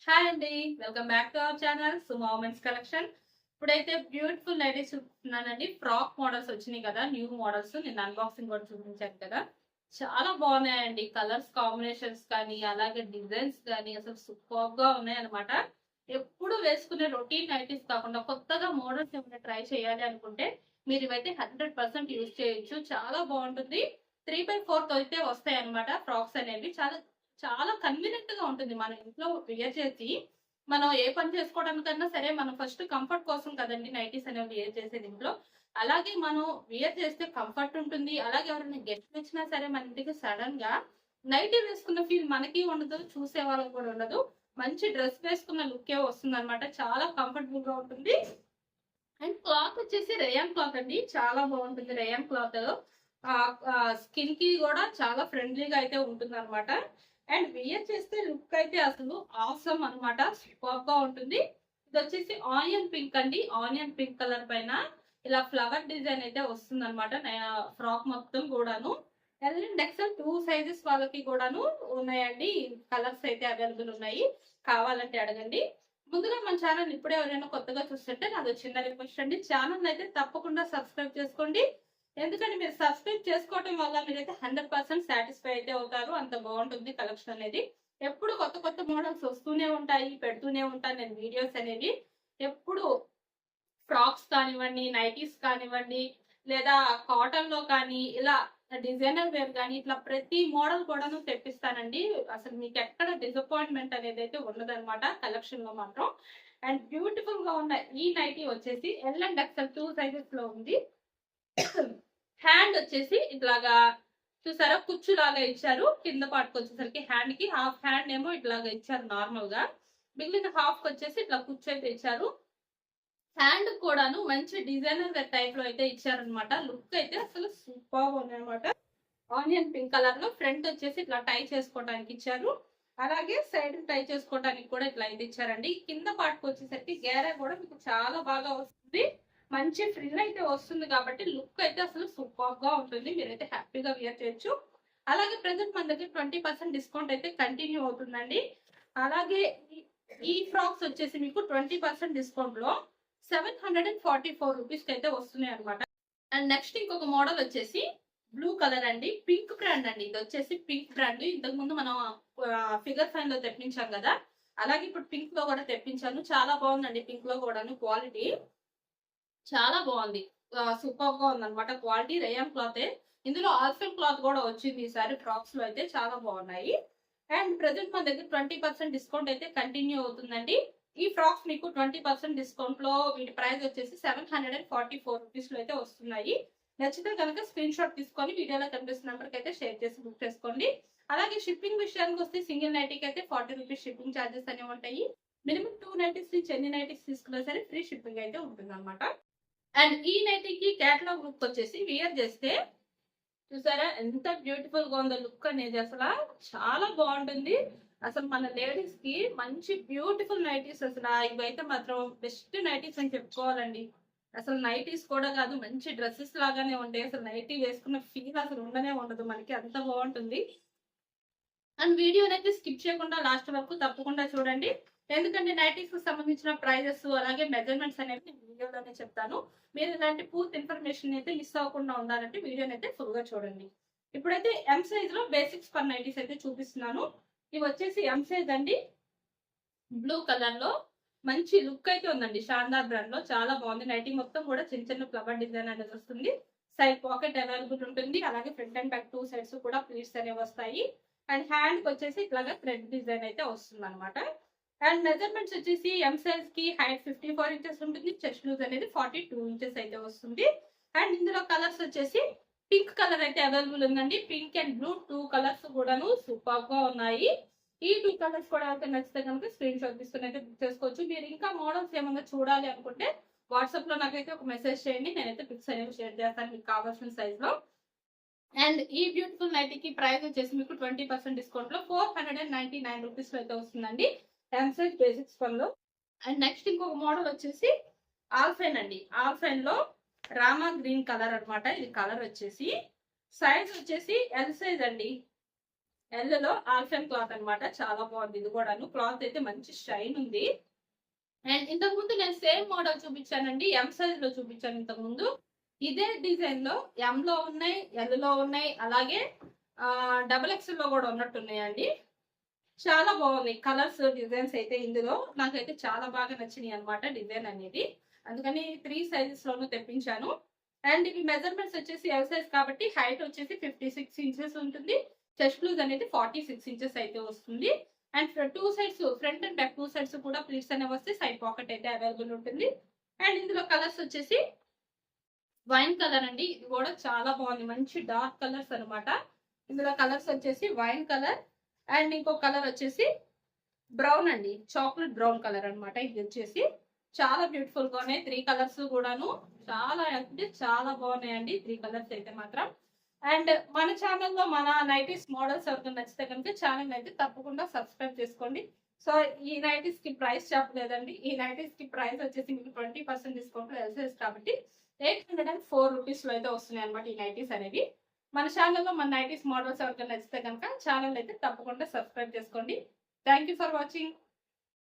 Hi అండి, welcome back to our channel Suma women's collection. ఇప్పుడైతే beautiful nighties చూస్తున్నానండి. Frock models వచ్చినాయి కదా, న్యూ మోడల్స్. నేను అన్బాక్సింగ్ కూడా చూపించాను కదా, చాలా బాగున్నాయండి. కలర్స్ కాంబినేషన్స్ కానీ అలాగే డిజైన్స్ కానీ అసలు సూపర్ గా ఉన్నాయి అనమాట. ఎప్పుడు వేసుకునే రొటీన్ నైటీస్ కాకుండా కొత్తగా మోడల్స్ ఏమైనా ట్రై చేయాలి అనుకుంటే మీరు ఇవైతే 100% యూజ్ చేయొచ్చు. చాలా బాగుంటుంది. 3/4 అయితే వస్తాయి అనమాట ఫ్రాక్స్ అనేవి. చాలా చాలా కన్వీనియంట్ గా ఉంటుంది. మన ఇంట్లో వేర్ చేసి మనం ఏ పని చేసుకోవడానికన్నా సరే, మనం ఫస్ట్ కంఫర్ట్ కోసం కదండి నైటీస్ అనేవి వేర్ చేసేది ఇంట్లో. అలాగే మనం వేర్ చేస్తే కంఫర్ట్ ఉంటుంది. అలాగే ఎవరైనా గెస్ట్ వచ్చినా సరే మన ఇంటికి సడన్ గా నైటీ వేసుకున్న ఫీల్ మనకి ఉండదు, చూసే వాళ్ళకి కూడా ఉండదు. మంచి డ్రెస్ వేసుకున్న లుక్ వస్తుంది అనమాట. చాలా కంఫర్టబుల్ గా ఉంటుంది. అండ్ క్లాత్ వచ్చేసి రేయాన్ క్లాత్ అండి, చాలా బాగుంటుంది రేయాన్ క్లాత్. స్కిన్ కి కూడా చాలా ఫ్రెండ్లీగా అయితే ఉంటుంది అనమాట. అండ్ వియర్ చేస్తే లుక్ అయితే అసలు ఆసమ్ అనమాట, సూపర్ గా ఉంటుంది. ఇది వచ్చేసి ఆనియన్ పింక్ అండి. ఆనియన్ పింక్ కలర్ పైన ఇలా ఫ్లవర్ డిజైన్ అయితే వస్తుంది అనమాట. ఫ్రాక్ మొత్తం కూడాను ఎల్ అండ్ ఎక్సెల్ 2 సైజెస్ వాళ్ళకి కూడాను ఉన్నాయండి. కలర్స్ అయితే అవైలబుల్ ఉన్నాయి, కావాలంటే అడగండి. ముందుగా మన ఛానల్ ఇప్పుడే ఎవరైనా కొత్తగా చూస్తుంటే నాది చిన్న రిక్వెస్ట్ అండి, ఛానల్ అయితే తప్పకుండా సబ్స్క్రైబ్ చేసుకోండి. ఎందుకంటే మీరు సబ్స్క్రైబ్ చేసుకోవటం వల్ల మీరైతే 100% సాటిస్ఫై అయితే అవుతారు. అంత బాగుంటుంది కలెక్షన్ అనేది. ఎప్పుడు కొత్త కొత్త మోడల్స్ వస్తూనే ఉంటాయి, పెడుతూనే ఉంటాను నేను వీడియోస్ అనేవి. ఎప్పుడు ఫ్రాక్స్ కానివ్వండి, నైటీస్ కానివ్వండి, లేదా కాటన్ లో కానీ ఇలా డిజైనర్ వేర్ కానీ ఇట్లా ప్రతి మోడల్ కూడాను తెప్పిస్తానండి. అసలు మీకు ఎక్కడ డిసప్పాయింట్మెంట్ అనేది అయితే ఉండదన్నమాట కలెక్షన్ లో మాత్రం. అండ్ బ్యూటిఫుల్ గా ఉన్న ఈ నైటీ వచ్చేసి ఎల్ అండ్ ఎక్సెల్ 2 సైజెస్ లో ఉంది. హ్యాండ్ వచ్చేసి ఇట్లాగా చూసారా, కుచ్చు లాగా ఇచ్చారు. కింద పాటుకు వచ్చేసరికి హ్యాండ్ కి హాఫ్ హ్యాండ్ ఏమో ఇట్లాగా ఇచ్చారు నార్మల్ గా. మిగిలిన హాఫ్ వచ్చేసి ఇట్లా కుచ్చు అయితే ఇచ్చారు. హ్యాండ్ కూడాను మంచి డిజైనర్ టైప్ లో అయితే ఇచ్చారనమాట. లుక్ అయితే అసలు సూపర్ ఉంది అనమాట. ఆనియన్ పింక్ కలర్ లో ఫ్రంట్ వచ్చేసి ఇట్లా టై చేసుకోవడానికి ఇచ్చారు. అలాగే సైడ్ టై చేసుకోవడానికి కూడా ఇట్లా అయితే ఇచ్చారండి. కింద పాటుకు వచ్చేసరికి గేరా కూడా మీకు చాలా బాగా వస్తుంది. మంచి ఫ్రిల్ అయితే వస్తుంది కాబట్టి లుక్ అయితే అసలు సూపర్ గా ఉంటుంది. మీరైతే హ్యాపీగా వేర్ చేయొచ్చు. అలాగే ప్రజెంట్ మన దగ్గర 20% డిస్కౌంట్ అయితే కంటిన్యూ అవుతుందండి. అలాగే ఈ ఫ్రాక్స్ వచ్చేసి మీకు 20% డిస్కౌంట్ లో 744 రూపీస్ కి అయితే వస్తున్నాయి అనమాట. అండ్ నెక్స్ట్ ఇంకొక మోడల్ వచ్చేసి బ్లూ కలర్ అండి, పింక్ బ్రాండ్ అండి. ఇది వచ్చేసి పింక్ బ్రాండ్. ఇంతకు ముందు మనం ఫిగర్ ఫైన్ లో తెప్పించాం కదా, అలాగే ఇప్పుడు పింక్ లో కూడా తెప్పించాను. చాలా బాగుందండి పింక్ లో కూడాను. క్వాలిటీ చాలా బాగుంది, సూపర్ గా ఉంది అనమాట. Quality rayon cloth. ఇందులో ఆల్ఫిన్ క్లాత్ కూడా వచ్చింది ఈసారి ఫ్రాక్స్ లో అయితే, చాలా బాగున్నాయి. అండ్ ప్రెసెంట్ మన దగ్గర 20% డిస్కౌంట్ అయితే కంటిన్యూ అవుతుందండి. ఈ ఫ్రాక్స్ మీకు 20% డిస్కౌంట్ లో వీటి ప్రైస్ వచ్చేసి 744 రూపీస్ లో అయితే వస్తున్నాయి. నచ్చితే కనుక స్క్రీన్ షాట్ తీసుకొని వీడియోలో కనిపిస్తున్న నెంబర్కి అయితే షేర్ చేసి బుక్ చేసుకోండి. అలాగే షిప్పింగ్ విషయానికి వస్తే సింగిల్ నైటీకి అయితే 40 రూపీస్ షిప్పింగ్ ఛార్జెస్ అనేవి ఉంటాయి. మినిమం 2 నైటీస్ నుంచి ఎన్ని నైటీస్ తీసుకున్నా సరే ఫ్రీ షిప్పింగ్ అయితే ఉంటుంది అనమాట. అండ్ ఈ నైటీకి క్యాటలాగ్ లుక్ వచ్చేసి వియర్ చేస్తే చూసారా ఎంత బ్యూటిఫుల్ గా ఉందో లుక్ అనేది. అసలు చాలా బాగుంటుంది. అసలు మన లేడీస్ కి మంచి బ్యూటిఫుల్ నైటీస్. అసలు ఇవైతే మాత్రం బెస్ట్ నైటీస్ అని చెప్పుకోవాలండి. అసలు నైటీస్ కూడా కాదు, మంచి డ్రెస్సెస్ లాగానే ఉంటాయి. అసలు నైటీ వేసుకున్న ఫీల్ అసలు ఉండనే ఉండదు మనకి, అంత బాగుంటుంది. అండ్ వీడియోని అయితే స్కిప్ చేయకుండా లాస్ట్ వరకు తప్పకుండా చూడండి. ఎందుకంటే నైటీస్ కు సంబంధించిన ప్రైజెస్ అలాగే మెజర్మెంట్స్ అనేవి నేను వీడియోలోనే చెప్తాను. మీరు ఇలాంటి పూర్తి ఇన్ఫర్మేషన్ అయితే మిస్ అవ్వకుండా ఉండాలంటే వీడియోని అయితే ఫుల్ గా చూడండి. ఇప్పుడైతే ఎం సైజ్ లో బేసిక్స్ ఫర్ నైటీస్ అయితే చూపిస్తున్నాను. ఇవి వచ్చేసి ఎం సైజ్ అండి. బ్లూ కలర్ లో మంచి లుక్ అయితే ఉందండి. శాందార్ బ్రాండ్ లో చాలా బాగుంది. నైటీ మొత్తం కూడా చిన్న చిన్న ఫ్లవర్ డిజైన్ అనేది వస్తుంది. సైడ్ పాకెట్ అవైలబుల్ ఉంటుంది. అలాగే ఫ్రంట్ అండ్ బ్యాక్ 2 సైడ్స్ కూడా ప్లీట్స్ అనేవి వస్తాయి. అండ్ హ్యాండ్ వచ్చేసి ఇట్లాగా థ్రెడ్ డిజైన్ అయితే వస్తుంది అనమాట. అండ్ మెజర్మెంట్స్ వచ్చేసి ఎం సైజ్ కి హైట్ 54 ఇంచెస్ ఉంటుంది. చెస్ట్ లూజ్ అనేది 42 ఇంచెస్ అయితే వస్తుంది. అండ్ ఇందులో కలర్స్ వచ్చేసి పింక్ కలర్ అయితే అవైలబుల్ ఉందండి. పింక్ అండ్ బ్లూ 2 కలర్స్ కూడాను సూపర్ గా ఉన్నాయి. ఈ 2 కలర్స్ కూడా అయితే నచ్చితే కనుక స్క్రీన్ షాట్ తీసుకుని అయితే బుక్ చేసుకోవచ్చు. మీరు ఇంకా మోడల్స్ ఏమైనా చూడాలి అనుకుంటే వాట్సాప్ లో నాకైతే ఒక మెసేజ్ చేయండి. నేనైతే పిక్స్ అనేవి షేర్ చేస్తాను మీకు కావాల్సిన సైజ్ లో. అండ్ ఈ బ్యూటిఫుల్ నైటీకి ప్రైస్ వచ్చేసి మీకు 20% డిస్కౌంట్ లో 499 రూపీస్ లో అయితే వస్తుందండి. ఎంసైజ్ బేసిక్స్ వన్ లో. అండ్ నెక్స్ట్ ఇంకొక మోడల్ వచ్చేసి ఆల్ఫైన్ అండి. ఆల్ఫైన్ లో రామా గ్రీన్ కలర్ అనమాట. ఇది కలర్ వచ్చేసి సైజ్ వచ్చేసి ఎల్ సైజ్ అండి. ఎల్లో ఆల్ఫెన్ క్లాత్ అన్నమాట. చాలా బాగుంది ఇది కూడాను. క్లాత్ అయితే మంచి షైన్ ఉంది. అండ్ ఇంతకు ముందు నేను సేమ్ మోడల్ చూపించానండి. ఎం సైజ్ లో చూపించాను ఇంతకు ముందు. ఇదే డిజైన్ లో ఎం లో ఉన్నాయి, ఎల్ లో ఉన్నాయి, అలాగే డబుల్ ఎక్స్ఎల్ లో కూడా ఉన్నట్టున్నాయండి. చాలా బాగున్నాయి కలర్స్, డిజైన్స్ అయితే ఇందులో నాకైతే చాలా బాగా నచ్చినాయి అనమాట డిజైన్ అనేది. అందుకని 3 సైజెస్ లోనూ తెప్పించాను. అండ్ ఇవి మెజర్మెంట్స్ వచ్చేసి ఎల్ సైజ్ కాబట్టి హైట్ వచ్చేసి 56 ఇంచెస్ ఉంటుంది. చెస్ట్ లూజ్ అనేది 46 ఇంచెస్ అయితే వస్తుంది. And 2 sides, front and back 2 sides కూడా ప్లీట్స్ అనేవి వస్తే సైడ్ పాకెట్ అయితే అవైలబుల్ ఉంటుంది. అండ్ ఇందులో కలర్స్ వచ్చేసి వైన్ కలర్ అండి. ఇది కూడా చాలా బాగుంది. మంచి డార్క్ కలర్స్ అనమాట. ఇందులో కలర్స్ వచ్చేసి వైన్ కలర్ అండ్ ఇంకో కలర్ వచ్చేసి బ్రౌన్ అండి. చాక్లెట్ బ్రౌన్ కలర్ అనమాట. ఇది వచ్చేసి చాలా బ్యూటిఫుల్ గా ఉన్నాయి. 3 కలర్స్ కూడాను చాలా అంటే చాలా బాగున్నాయండి. 3 కలర్స్ అయితే మాత్రం. అండ్ మన ఛానల్లో మన నైటీస్ మోడల్స్ ఎవరికి నచ్చితే కనుక ఛానల్ అయితే తప్పకుండా సబ్స్క్రైబ్ చేసుకోండి. సో ఈ నైటీస్ కి ప్రైస్ చెప్పలేదండి. ఈ నైటీస్ కి ప్రైస్ వచ్చేసి మీకు 20% డిస్కౌంట్ ఎల్సెస్ కాబట్టి 804 రూపీస్ లో అయితే వస్తున్నాయి అనమాట ఈ నైటీస్ అనేవి. మన ఛానల్లో మన నైటీస్ మోడల్స్ ఎవరికైనా నచ్చితే కనుక ఛానల్ అయితే తప్పకుండా సబ్స్క్రైబ్ చేసుకోండి. Thank you for watching.